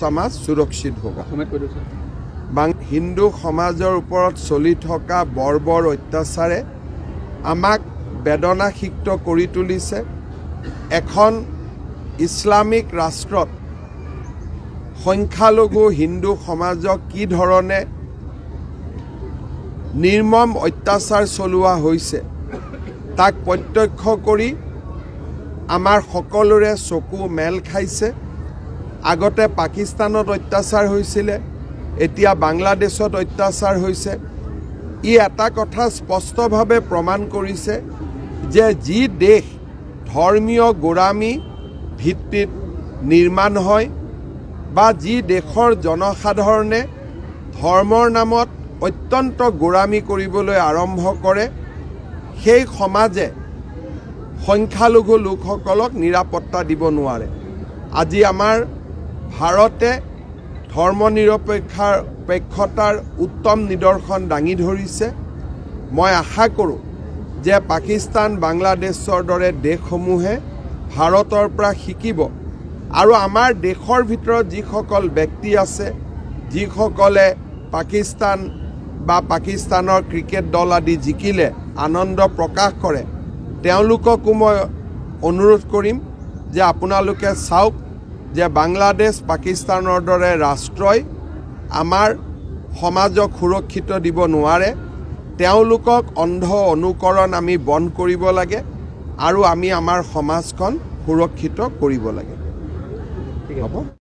समाज सुरक्षित होगा। हिंदू समाजर ऊपर चलि थका बर्बर अत्याचारे आमाक बेदनासिक्त करि तुलिसे। एखन इस्लामिक राष्ट्रत संख्यालघु हिंदू समाजक कि धरणे निर्मम अत्याचार चलोवा होइसे ताक प्रत्यक्ष करि आमार सकलोरे चकु मेल खाइसे। आगते पाकिस्तानत अत्याचार होइसिले, एतिया बांग्लादेशत अत्याचार होइसे। इ एटा कथा स्पष्टभावे प्रमाण करिसे जे जी देश धर्मीय गोरामी भित्तित निर्माण হয় बा जी देशर जनसाधारणे धर्मर नामत अत्यंत गोरामी करिबोलै आरम्भ करे, সেই समाजे संख्यालघु लोकসকলক निरापत्ता দিব নোৱাৰে। আজি आमार भारते धर्मनिरपेक्षतार उत्तम निदर्शन दाঙি धरिছে। मैं आशा करूँ जे पाकिस्तान बांग्लादेशर दरे देशসমূहे भारतर পৰা শিকিব আৰু आमार देशर भितৰত যিসকল ব্যক্তি আছে যিসকলে पाकिस्तान बा पाकिस्तानर क्रिकेट दल आदि जिकिले आनंद प्रकाश करे, তেওঁলোককো মই অনুৰোধ কৰিম যে আপোনালোকে চাওক যে বাংলাদেশ পাকিস্তানৰ দৰে ৰাষ্ট্ৰই আমাৰ সমাজক সুৰক্ষিত দিব নোৱাৰে। তেওঁলোকক অন্ধ অনুকৰণ আমি বন্ধ কৰিব লাগে আৰু আমি আমাৰ সমাজখন সুৰক্ষিত কৰিব লাগে। হ'ব।